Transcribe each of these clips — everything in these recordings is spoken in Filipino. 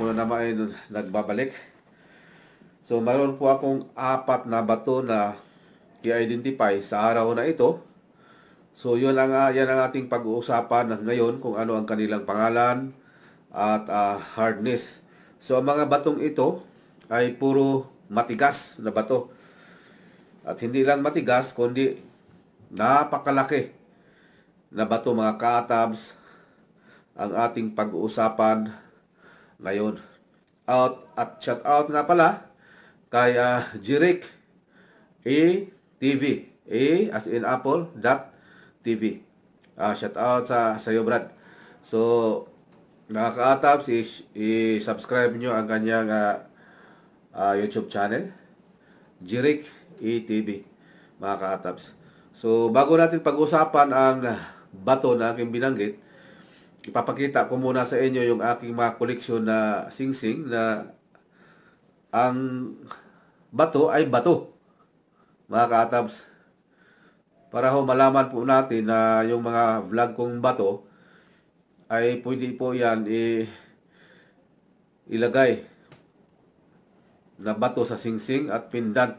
ako na naman ay nagbabalik. So mayroon po akong 4 na bato na i-identify sa araw na ito. So yan ang ating pag-uusapan ngayon, kung ano ang kanilang pangalan at hardness. So ang mga batong ito ay puro matigas na bato. At hindi lang matigas, kundi napakalaki na bato, mga katabs, ang ating pag-uusapan ngayon. Shout out nga pala kay Jirik A.TV. A as in Apple, .TV. Shout out sa iyo, Brad. So, mga ka-atabs, i-subscribe nyo ang kanyang YouTube channel, Jirik A.TV, mga ka-atabs. So, bago natin pag-usapan ang bato na aking binanggit, ipapakita ko muna sa inyo yung aking mga koleksyon na singsing na ang bato ay bato, mga ka-atabs. Para malaman po natin na yung mga vlog kong bato ay pwede po yan ilagay na bato sa singsing at pendant.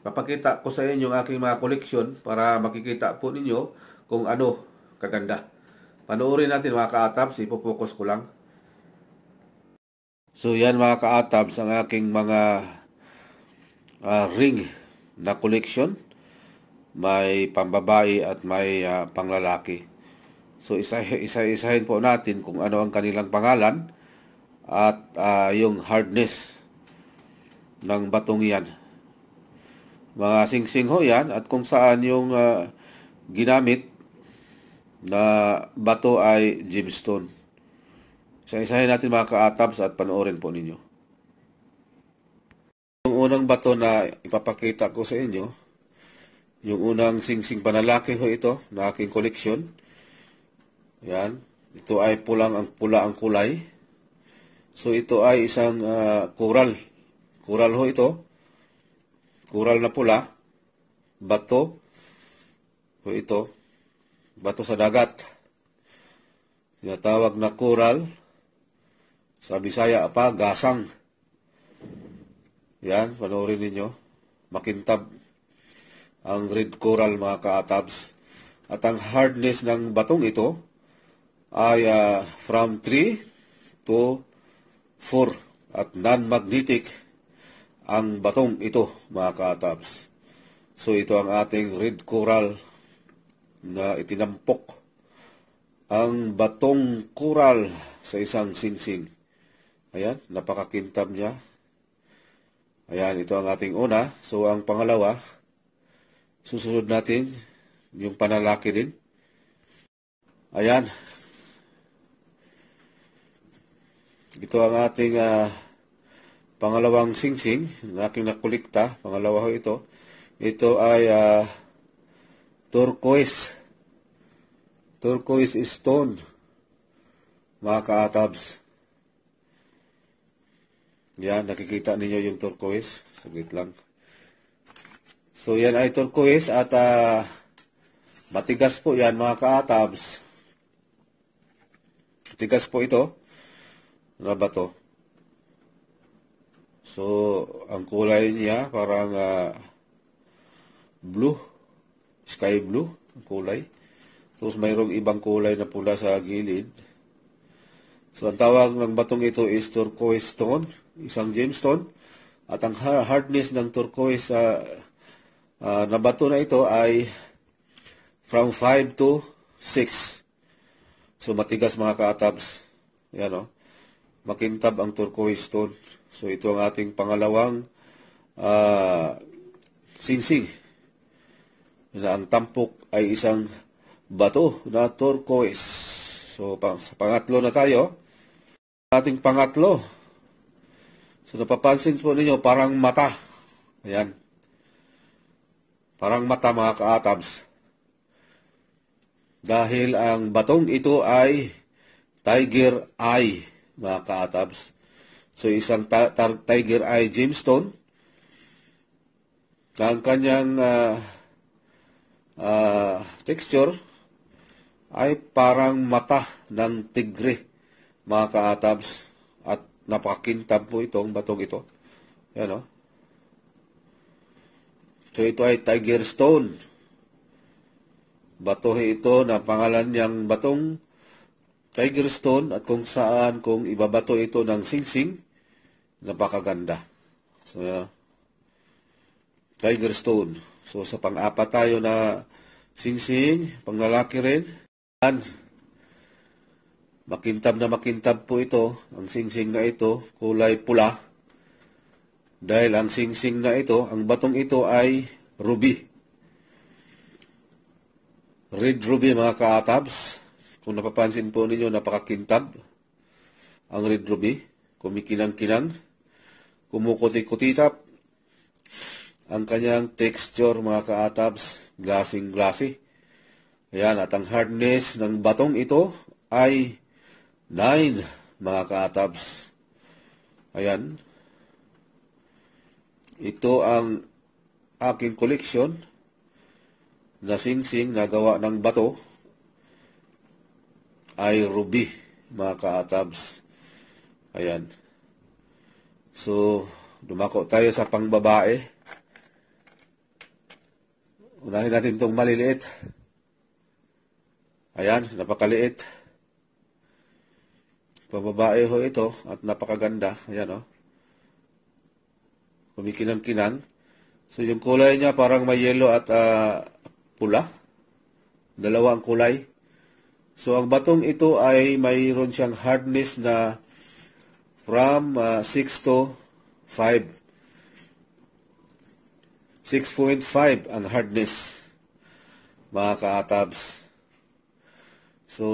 Papakita ko sa inyo yung aking mga koleksyon para makikita po ninyo kung ano kaganda. Panoorin natin, mga ka-atabs, ipopokus ko lang. So yan, mga ka-atabs, ang aking mga ring na collection. May pambabae at may panglalaki. So isa-isahin po natin kung ano ang kanilang pangalan at yung hardness ng batong yan. Mga singsing ho yan, at kung saan yung ginamit na bato ay gemstone. Isa-isahin natin, mga ka-atabs, at panoorin po ninyo. Yung unang bato na ipapakita ko sa inyo, yung unang singsing panlalaki ho ito na aking koleksyon. Yan. Ito ay pula ang kulay. So ito ay isang coral. Coral ho ito. Coral na pula. Bato ho ito. Bato sa dagat. Tinatawag na coral. Sa Bisaya pa, gasang. Yan, panoorin ninyo. Makintab ang red coral, mga ka-atabs. At ang hardness ng batong ito ay from 3 to 4 at non-magnetic ang batong ito, mga ka-atabs. So ito ang ating red coral na itinampok ang batong coral sa isang singsing. Ayan, napakakintab niya. Ayan, ito ang ating una. So ang pangalawa, susunod natin yung panlalaki din. Ayan. Ito ang ating pangalawang singsing na aking nakulikta. Pangalawa ho ito. Ito ay turquoise. Turquoise stone, mga ka-atabs. Yan, nakikita ninyo yung turquoise. Saglit lang. So yan ay turquoise at matigas po yan, mga ka-atabs. Matigas po ito na bato. So ang kulay niya parang blue, sky blue ang kulay. Tapos mayroong ibang kulay na pula sa gilid. So ang tawag ng batong ito is turquoise stone, isang gemstone. At ang hardness ng turquoise na bato na ito ay from 5 to 6. So matigas, mga ka-atabs. Yan, makintab ang turquoise stone. So ito ang ating pangalawang singsing na ang tampok ay isang bato na turquoise. So sa pangatlo na tayo. Ating pangatlo. So napapansin po ninyo, parang mata. Ayan. Parang mata, mga ka-atabs. Dahil ang batong ito ay tiger eye, mga ka-atabs. So isang tiger eye gemstone. Ang kanyang texture ay parang mata ng tigre, mga ka-atabs. At napakakintab po itong batong ito. Yan, oh. So ito ay Tiger Stone. Bato ito na pangalan niyang batong Tiger Stone, at kung saan kung ibabato ito ng singsing, napakaganda. So Tiger Stone. So sa pang-apat tayo na singsing, panglalaki rin. Makintab na makintab po ito. Ang singsing na ito, kulay pula. Dahil ang singsing na ito, ang batong ito ay ruby. Red ruby mga ka-atabs. Kung napapansin po ninyo, napakakintab ang red ruby. Kumikinang-kinang. Kumukuti-kutitap. Ang kanyang texture mga ka-atabs, glassy. Ayan, at ang hardness ng batong ito ay 9 mga ka-atabs. Ayan. Ito ang aking koleksyon na singsing na gawa ng bato ay ruby mga ka-atabs. Ayan. So, dumako tayo sa pangbabae. Unahin natin itong maliliit. Ayan, napakaliit. Pambabae ho ito at napakaganda. Ayan, oh. Kumikinang-kinang. So yung kulay niya parang may yellow at pula. Dalawa ang kulay. So ang batong ito ay mayroon siyang hardness na from 6 to 5. 6.5 ang hardness mga ka-atabs. So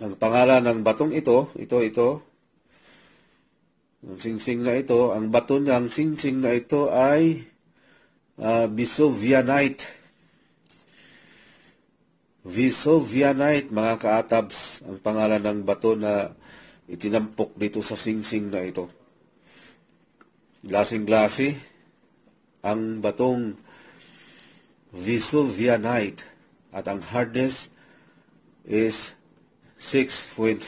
ang pangalan ng batong ito, ang singsing na ito, ang bato ng singsing na ito ay Visovianite. Visovianite, mga ka-atabs, ang pangalan ng bato na itinampok dito sa singsing na ito. Glassy ang batong Visovianite at ang hardness is 6.5.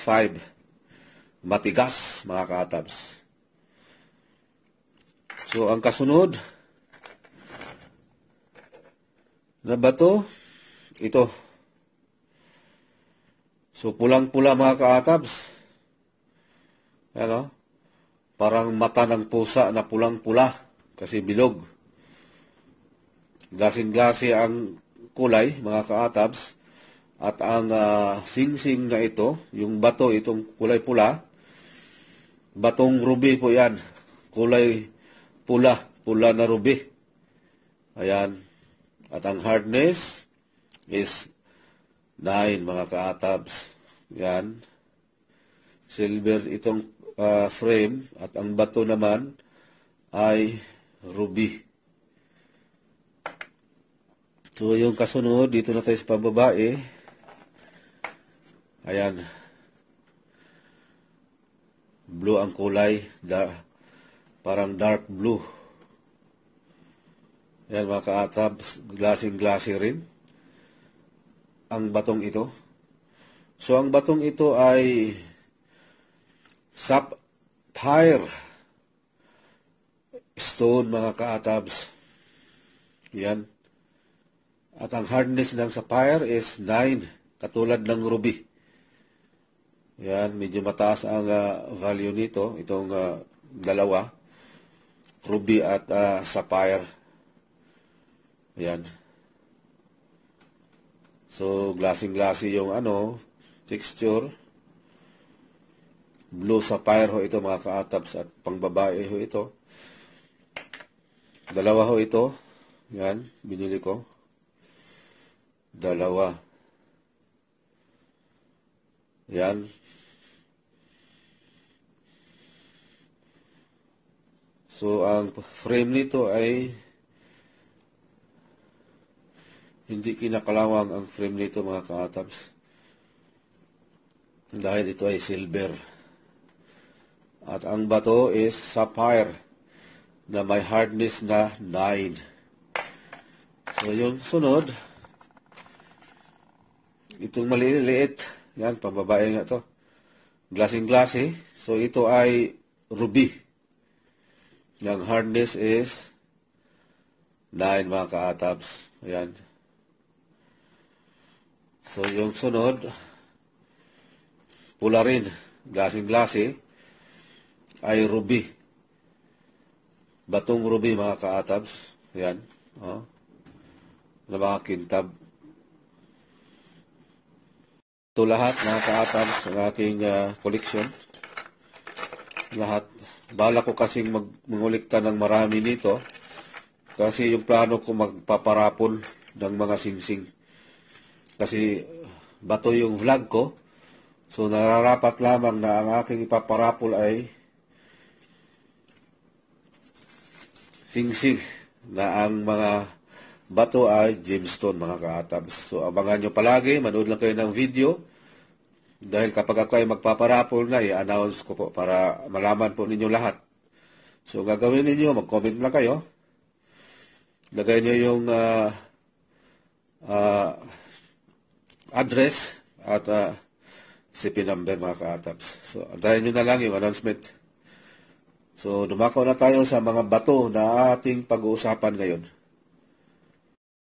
Matigas, mga ka-atabs. So, ang kasunod na bato, ito. So, pulang-pula mga ka-atabs. Ano? Parang mata ng pusa na pulang-pula kasi bilog. Glassy ang kulay, mga ka-atabs. At ang singsing na ito, yung bato, itong kulay pula, batong ruby po yan. Kulay pula na ruby. Ayan. At ang hardness is 9 mga ka-atabs. Yan. Silver itong frame at ang bato naman ay ruby. So yung kasunod, dito na tayo sa pambabae. Ayan. Blue ang kulay. Parang dark blue. Ayan mga ka-atabs. Glassy rin ang batong ito. So ang batong ito ay sapphire stone mga ka-atabs. Yan. At ang hardness ng sapphire is 9, katulad ng ruby. Yan, medyo mataas ang value nito, itong dalawa, ruby at sapphire. Yan. So, glassy yung texture. Blue sapphire ho ito mga ka-atabs at pangbabae ho ito. Dalawa ho ito. Yan, binili ko. Dalawa. Yan. So, ang frame nito ay hindi kinakalawang ang frame nito mga ka-atabs. Dahil ito ay silver. At ang bato is sapphire na may hardness na 9. So, yung sunod, itong maliliit, yan, pambabae nga to. Glassy. So ito ay ruby. Yung hardness is 9 mga ka-atabs. Ayan. So yung sunod, pula rin, glasing-glasi, ay ruby. Batong ruby mga ka-atabs. Ayan. Oh. Na mga kintab. Ito lahat mga ka-atabs ng aking collection. Lahat. Bala ko kasing mangulikta ng marami nito. Kasi yung plano ko magpaparapol ng mga singsing. Kasi bato yung vlog ko. So nararapat lamang na ang aking ipaparapol ay singsing. Na ang mga bato ay gemstone mga ka-atabs. So abangan nyo palagi. Manood lang kayo ng video. Dahil kapag ako ay magpaparapol na, i-announce ko po para malaman po ninyo lahat. So, gagawin ninyo, mag-comment lang kayo. Lagay nyo yung address at CP number mga ka-atabs. So, antayin nyo na lang yung announcement. So, dumako na tayo sa mga bato na ating pag-uusapan ngayon.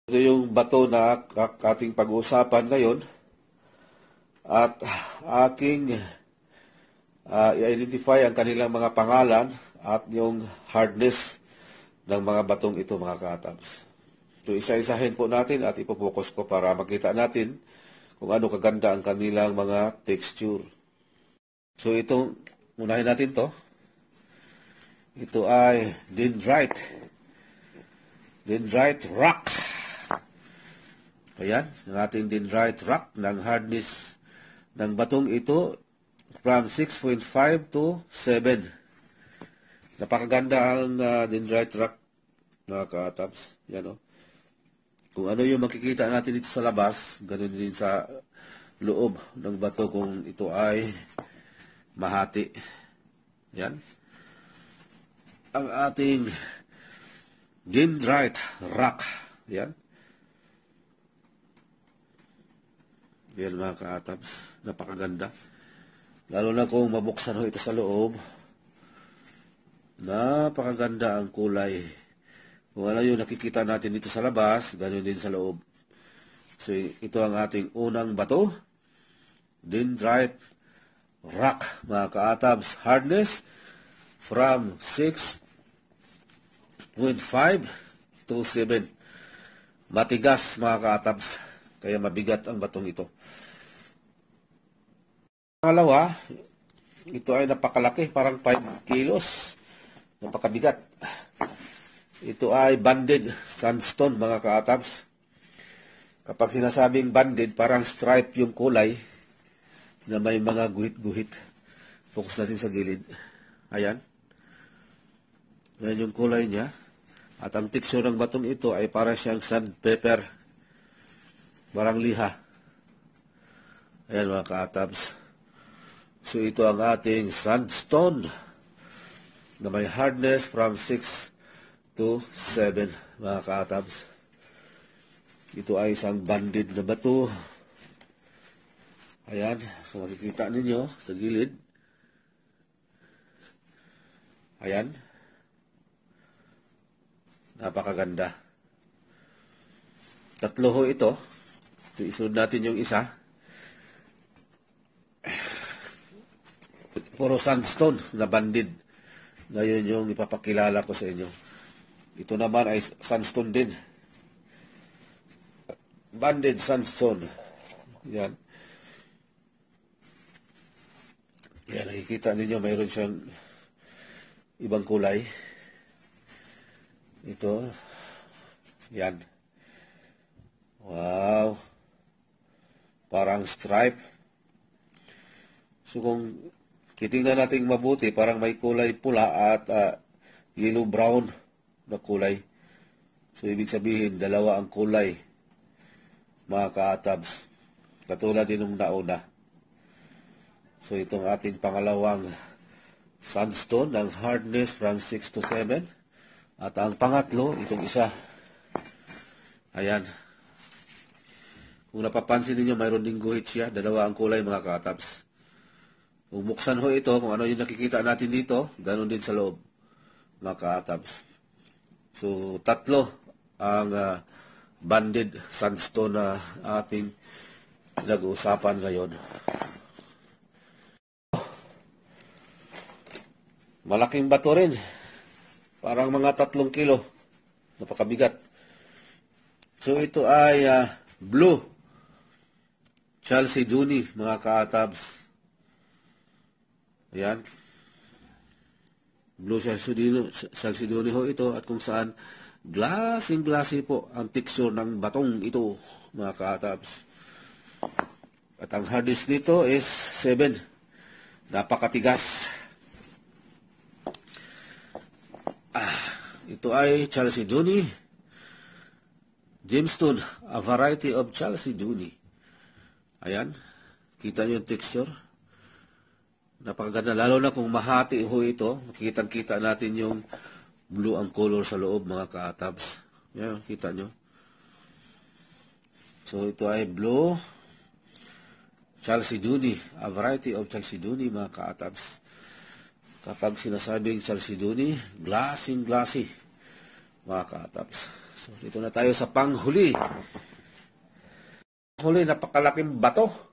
Ito yung bato na ating pag-uusapan ngayon. At aking i-identify ang kanilang mga pangalan at yung hardness ng mga batong ito mga ka-atabs. So isa-isahin po natin at ipopokus ko para makita natin kung ano kaganda ang kanilang mga texture. So itong, unahin natin to. Ito ay dendrite. Dendrite rock. Ayan, ang ating dendrite rock ng hardness ng batong ito from 6.5 to 7. Napakaganda ang dendrite rock mga ka-atabs. Yan o. Kung ano yung makikita natin dito sa labas, ganun din sa loob ng bato kung ito ay mahati. Yan. Ang ating dendrite rock. Yan. Yan mga ka-atabs, napakaganda. Lalo na kung mabuksan ho ito sa loob, napakaganda ang kulay. Kung ano yung nakikita natin dito sa labas, ganyan din sa loob. So ito ang ating unang bato, dendrite rock mga ka-atabs. Hardness from 6.5 to 7. Matigas mga ka-atabs. Kaya mabigat ang batong ito. Pangalawa, ito ay napakalaki, parang 5 kilos. Napakabigat. Ito ay banded sandstone mga ka-atabs. Kapag sinasabing banded, parang stripe yung kulay na may mga guhit-guhit. Focus natin sa gilid. Ayan. Ayan yung kulay niya. At ang texture ng batong ito ay para siyang sandpaper. Barang liha. Ayan mga ka-atabs. So ito ang ating sandstone na may hardness from 6 to 7 mga ka-atabs. Ito ay isang banded na bato. Ayan. So makikita ninyo sa gilid. Ayan. Napakaganda. Tatlo ho ito. Isunod natin yung isa. Puro sandstone na banded. Ngayon yung ipapakilala ko sa inyo. Ito naman ay sandstone din. Banded sandstone. Yan. Yan, nakikita ninyo mayroon siyang ibang kulay. Ito. Yan. Wow. Parang stripe. So kung titingnan natin mabuti, parang may kulay pula at yellow-brown na kulay. So ibig sabihin, dalawa ang kulay, mga ka-atabs. Katulad din nung nauna. So itong ating pangalawang sandstone ng hardness from 6 to 7. At ang pangatlo, itong isa. Ayan. Kung napapansin niyo mayroon ding guhit siya. Dalawa ang kulay mga ka-atabs. Bubuksan ho ito, kung ano yung nakikita natin dito, ganun din sa loob, mga ka-atabs. So, tatlo ang banded sandstone na ating nag-uusapan ngayon. Malaking bato rin. Parang mga 3 kilo. Napakabigat. So, ito ay blue Chalcedony, mga ka-atabs. Ayan. Blue Chalcedony ho ito, at kung saan glassy po ang texture ng batong ito, mga ka-atabs. At ang hardness nito is 7. Napakatigas. Ito ay Chalcedony Gemstone, a variety of Chalcedony. Ayan. Kita nyo yung texture. Napakaganda, lalo na kung mahati ho ito, makikita natin yung blue ang color sa loob, mga ka-atabs. Yan, kita nyo. So, ito ay blue Chalcedony, a variety of Chalcedony, mga ka-atabs. Kapag sinasabing Chalcedony, glassy, mga ka-atabs. So, dito na tayo sa panghuli. Huli, napakalaking bato.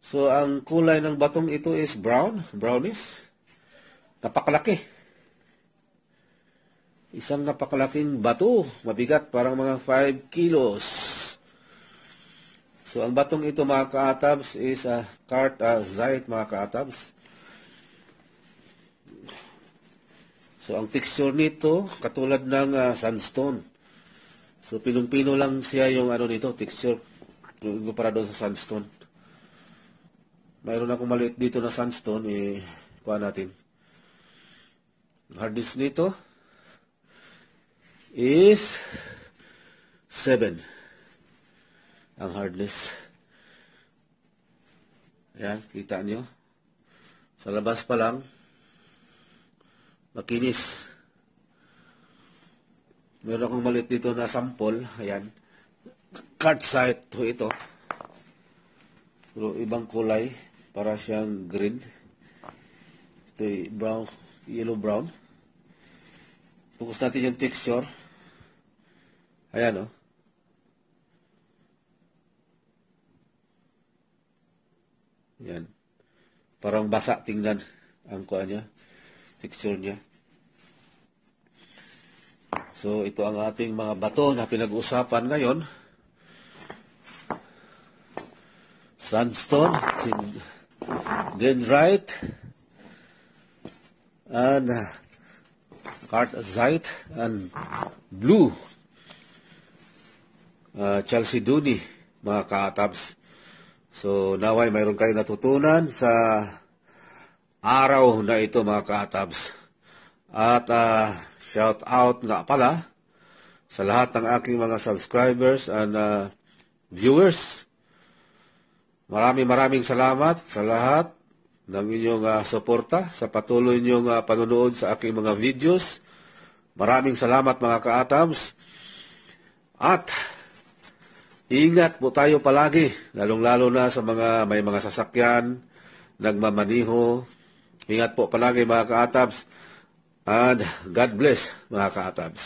So, ang kulay ng batong ito is brownish. Napakalaki. Isang napakalaking bato. Mabigat, parang mga 5 kilos. So, ang batong ito, mga ka-atabs, is quartzite, mga ka-atabs. So, ang texture nito, katulad ng sandstone. So, pinong-pino lang siya yung nito, texture. Para doon sa sandstone. Mayroon akong maliit dito na sandstone, kuha natin. Hardness nito is 7. Ang hardness. Ayan, kita nyo. Sa labas pa lang, makinis. Meron akong maliit dito na sample. Ayan. Quartzite ho ito. Pero ibang kulay. Para siyang green. Ito ay brown, yellow-brown. Focus natin yung texture. Ayan, oh. Ayan. Parang basa tingnan ang kuha niya. Texture niya. So, ito ang ating mga bato na pinag-usapan ngayon. Sandstone, dendrite, and quartzite, and blue Chalcedony, mga ka-atabs. So, naway mayroon kayo natutunan sa araw na ito, mga ka-atabs. At shout out nga pala sa lahat ng aking mga subscribers and viewers. Maraming salamat sa lahat ng inyong suporta, sa patuloy ninyong panonood sa aking mga videos. Maraming salamat, mga ka-atabs. At ingat po tayo palagi, lalong-lalo na sa may mga sasakyan, nagmamaniho. Ingat po palagi, mga ka-atabs. And God bless, mga ka-atabs.